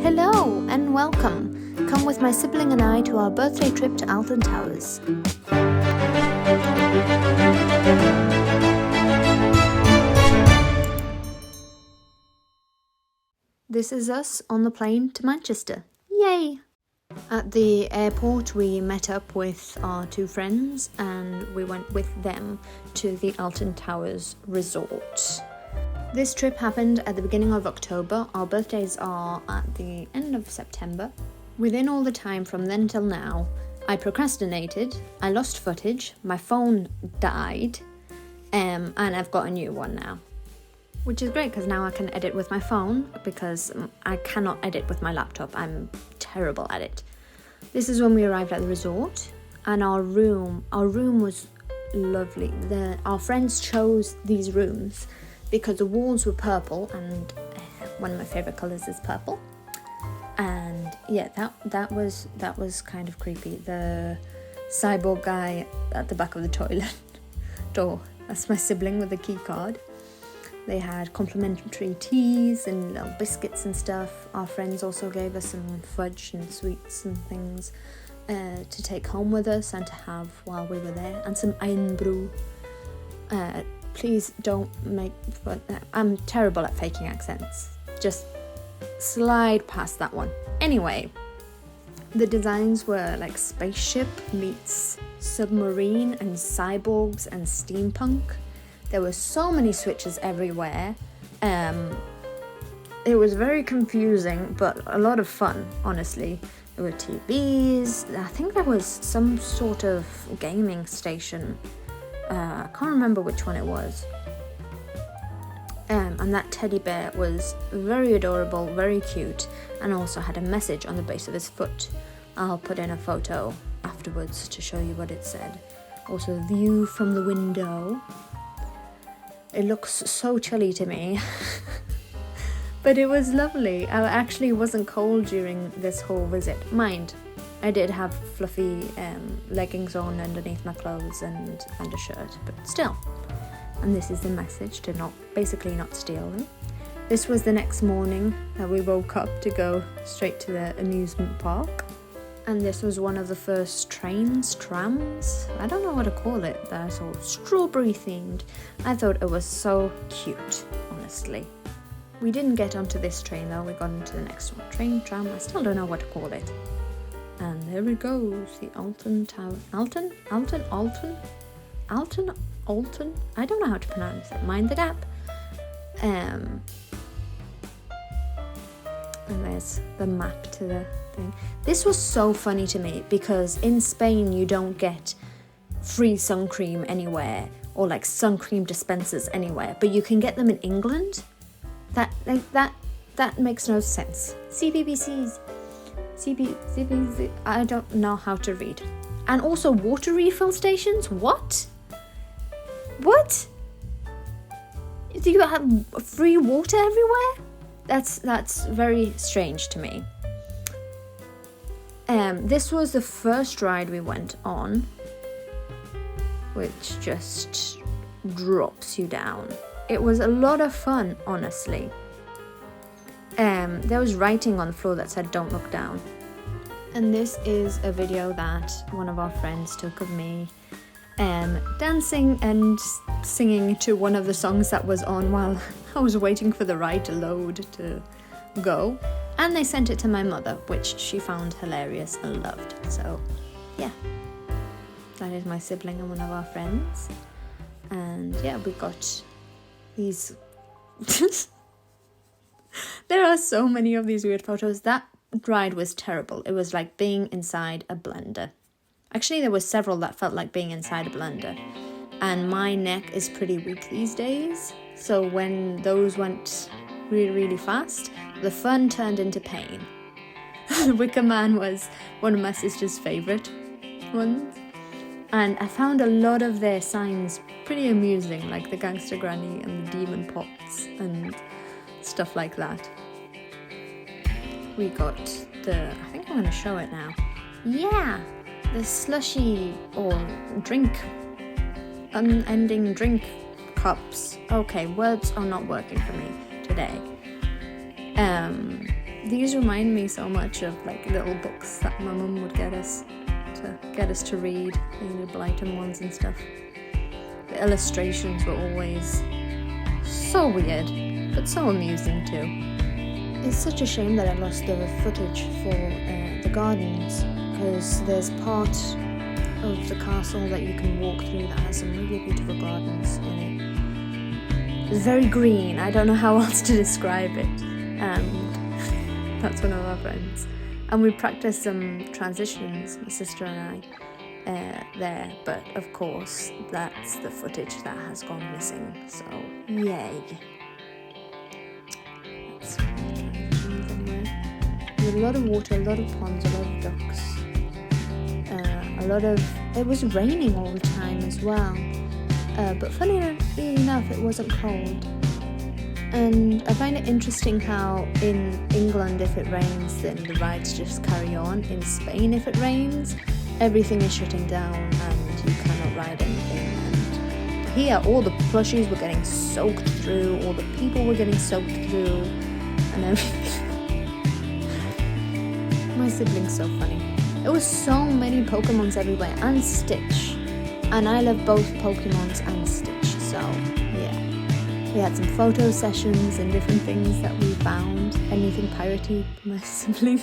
Hello and welcome. Come with my sibling and I to our birthday trip to Alton Towers. This is us on the plane to Manchester. Yay! At the airport we met up with our two friends and we went with them to the Alton Towers resort. This trip happened at the beginning of October. Our birthdays are at the end of September. Within all the time from then till now, I procrastinated, I lost footage, my phone died, and I've got a new one now. Which is great because now I can edit with my phone because I cannot edit with my laptop. I'm terrible at it. This is when we arrived at the resort and our room was lovely. Our friends chose these rooms because the walls were purple and one of my favorite colors is purple. And yeah, that was kind of creepy. The cyborg guy at the back of the toilet door. That's my sibling with the key card. They had complimentary teas and little biscuits and stuff. Our friends also gave us some fudge and sweets and things to take home with us and to have while we were there, and some einbrew. Please don't make fun. I'm terrible at faking accents. Just slide past that one. Anyway, the designs were like spaceship meets submarine and cyborgs and steampunk. There were so many switches everywhere. It was very confusing, but a lot of fun, honestly. There were TVs. I think there was some sort of gaming station. I can't remember which one it was. And that teddy bear was very adorable, very cute, and also had a message on the base of his foot. I'll put in a photo afterwards to show you what it said. Also, a view from the window. It looks so chilly to me. But it was lovely. I actually wasn't cold during this whole visit. Mind, I did have fluffy leggings on underneath my clothes and a shirt, but still. And this is the message to not steal them. This was the next morning that we woke up to go straight to the amusement park. And this was one of the first trams. I don't know what to call it. They're so strawberry themed. I thought it was so cute, honestly. We didn't get onto this train though. We got into the next one. Tram. I still don't know what to call it. And there it goes, the Alton Tower. Alton? I don't know how to pronounce it. Mind the gap. And there's the map to the thing. This was so funny to me because in Spain you don't get free sun cream anywhere or like sun cream dispensers anywhere, but you can get them in England. That makes no sense. CBBCs. I don't know how to read. And also water refill stations? What? Do you have free water everywhere? That's very strange to me. This was the first ride we went on, which just drops you down. It was a lot of fun, honestly. There was writing on the floor that said "Don't look down." And this is a video that one of our friends took of me dancing and singing to one of the songs that was on while I was waiting for the ride to load to go. And they sent it to my mother, which she found hilarious and loved. So, yeah. That is my sibling and one of our friends. And yeah, we got these... There are so many of these weird photos. That ride was terrible. It was like being inside a blender. Actually, there were several that felt like being inside a blender. And my neck is pretty weak these days. So when those went really, really fast, the fun turned into pain. The Wicker Man was one of my sister's favourite ones. And I found a lot of their signs pretty amusing, like the Gangster Granny and the Demon Pots and stuff like that. We got I think I'm going to show it now. Yeah! The slushy or drink, unending drink cups. Okay, words are not working for me today. These remind me so much of like little books that my mum would get us to read, the Blighton ones and stuff. The illustrations were always so weird, but so amusing too. It's such a shame that I lost the footage for the gardens, because there's part of the castle that you can walk through that has some really beautiful gardens in it. It's very green, I don't know how else to describe it, and that's one of our friends. And we practiced some transitions, my sister and I, there, but of course that's the footage that has gone missing, so yay. That's transitions anyway. There's a lot of water, a lot of ponds, a lot of ducks. It was raining all the time as well, but funny enough it wasn't cold. And I find it interesting how in England if it rains then the rides just carry on. In Spain if it rains everything is shutting down and you cannot ride anything. And here all the plushies were getting soaked through, all the people were getting soaked through and everything. My sibling's so funny. There was so many Pokemons everywhere, and Stitch. And I love both Pokemons and Stitch, so yeah. We had some photo sessions and different things that we found. Anything piratey, my sibling.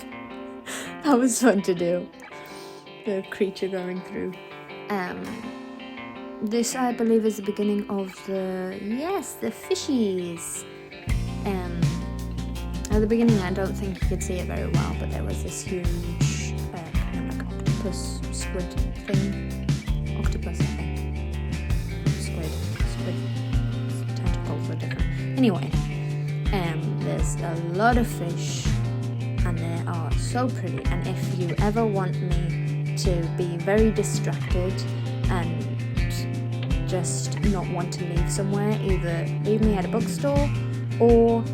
That was fun to do. The creature going through. This, I believe, is the beginning of the fishies. At the beginning, I don't think you could see it very well, but there was this huge kind of like octopus squid thing. Octopus, I think. Squid. Tentacles are different. Anyway, there's a lot of fish, and they are so pretty. And if you ever want me to be very distracted and just not want to leave somewhere, either leave me at a bookstore or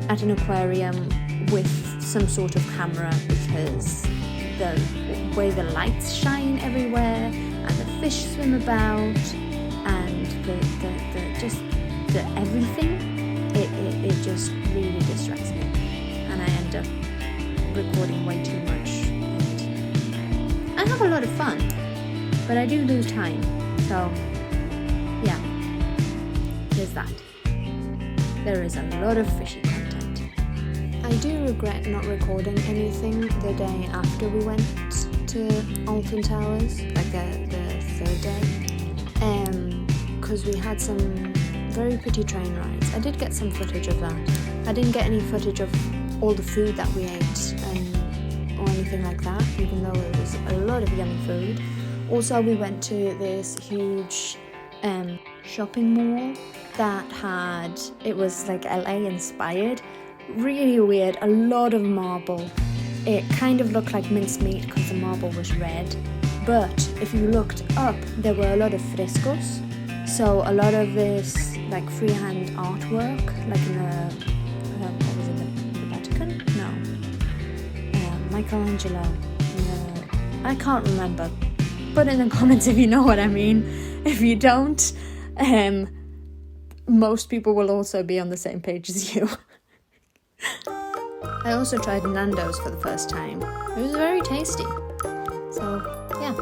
at an aquarium with some sort of camera, because the way the lights shine everywhere and the fish swim about and the everything, it just really distracts me, and I end up recording way too much. And I have a lot of fun, but I do lose time, so yeah, there's that. There is a lot of fishy content. I do regret not recording anything the day after we went to Alton Towers, like the third day, because we had some very pretty train rides. I did get some footage of that. I didn't get any footage of all the food that we ate or anything like that, even though it was a lot of yummy food. Also, we went to this huge shopping mall that it was like LA inspired. Really weird, a lot of marble. It kind of looked like mincemeat because the marble was red, but if you looked up there were a lot of frescoes, so a lot of this like freehand artwork, like in the Vatican? No, Michelangelo. I can't remember. Put in the comments if you know what I mean. If you don't, most people will also be on the same page as you. I also tried Nando's for the first time. It was very tasty. So, yeah.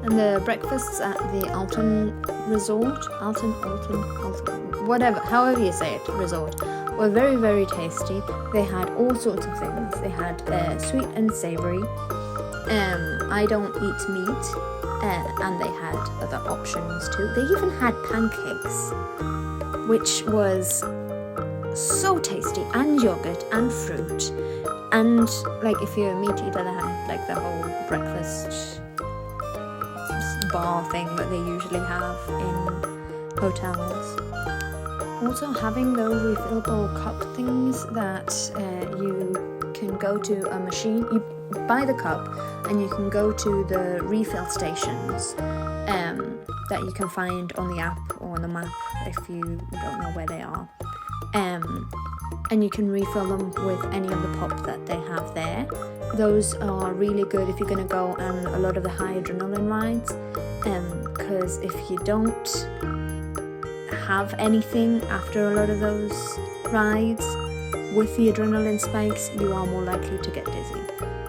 And the breakfasts at the Alton Resort, Alton, whatever, however you say it, resort, were very, very tasty. They had all sorts of things. They had sweet and savoury. I don't eat meat. And they had other options too. They even had pancakes, which was so tasty, and yogurt and fruit, and like if you're a meat eater, they had like the whole breakfast bar thing that they usually have in hotels. Also, having those refillable cup things that you can go to a machine, you buy the cup and you can go to the refill stations that you can find on the app or on the map if you don't know where they are. And you can refill them with any of the pop that they have there. Those are really good if you're going to go on a lot of the high adrenaline rides, because if you don't have anything after a lot of those rides, with the adrenaline spikes, you are more likely to get dizzy.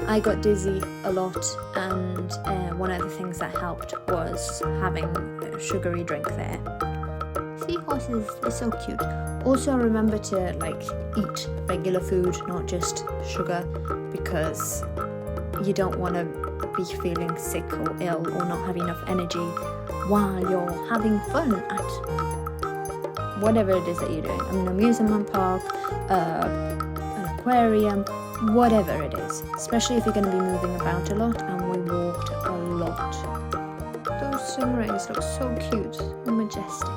I got dizzy a lot, and one of the things that helped was having a sugary drink there. Seahorses, they're so cute. Also remember to eat regular food, not just sugar, because you don't want to be feeling sick or ill or not have enough energy while you're having fun at whatever it is that you're doing. An amusement park, an aquarium, whatever it is. Especially if you're going to be moving about a lot, and we walked a lot. Those stingrays look so cute and majestic.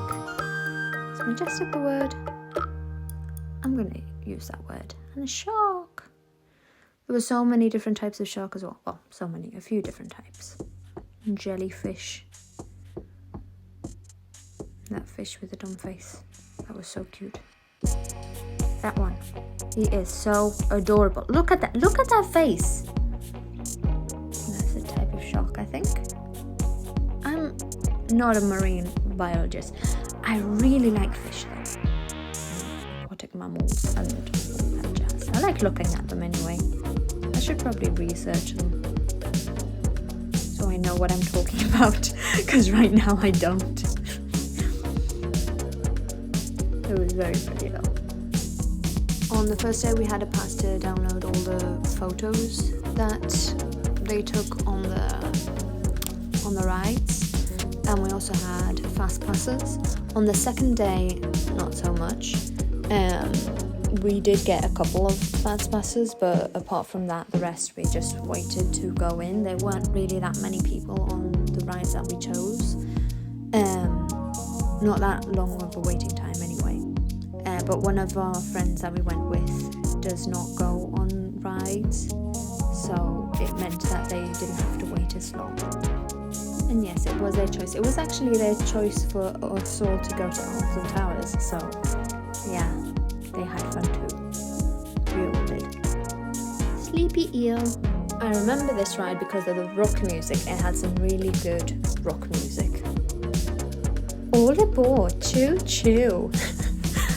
Is majestic a word? I'm going to use that word. And a shark. There were so many different types of shark as well. Well, a few different types. And jellyfish. That fish with the dumb face. That was so cute. That one. He is so adorable. Look at that. Look at that face. That's a type of shark, I think. I'm not a marine biologist. I really like fish though. Aquatic mammals and that jazz. I like looking at them anyway. I should probably research them so I know what I'm talking about, because right now I don't. It was very pretty though. On the first day we had a pass to download all the photos that they took on the rides, and we also had fast passes. On the second day, not so much. We did get a couple of fast passes, but apart from that, the rest we just waited to go in. There weren't really that many people on the rides that we chose. Not that long of a waiting time anyway. But one of our friends that we went with does not go on rides, so it meant that they didn't have to wait as long. And yes, it was their choice. It was actually their choice for us all to go to Alton Towers, so yeah, they had fun too. We all did. Sleepy Eel. I remember this ride because of the rock music. It had some really good rock music. All aboard, choo choo.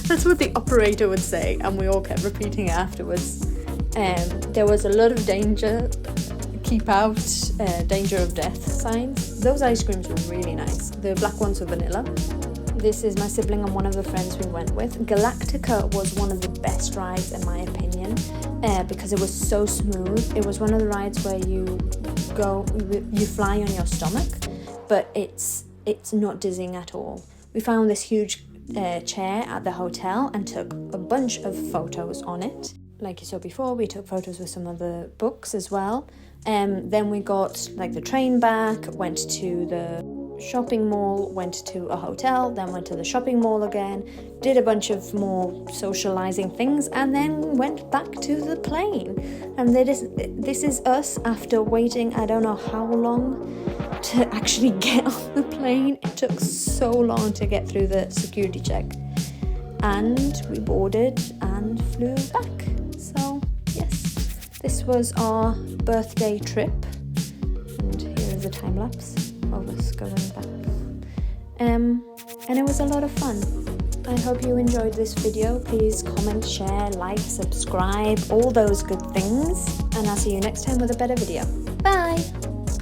That's what the operator would say, and we all kept repeating it afterwards. There was a lot of danger, keep out, danger of death signs. Those ice creams were really nice. The black ones were vanilla. This is my sibling and one of the friends we went with. Galactica was one of the best rides in my opinion, because it was so smooth. It was one of the rides where you fly on your stomach, but it's not dizzying at all. We found this huge chair at the hotel and took a bunch of photos on it. Like you saw before, we took photos with some of the books as well. Then we got the train back, went to the shopping mall, went to a hotel, then went to the shopping mall again, did a bunch of more socializing things, and then went back to the plane. And this is us after waiting I don't know how long to actually get on the plane. It took so long to get through the security check, and we boarded and flew back. So yes, this was our birthday trip, and here is a time lapse of us going back, and it was a lot of fun. I hope you enjoyed this video. Please comment, share, like, subscribe, all those good things, and I'll see you next time with a better video. Bye!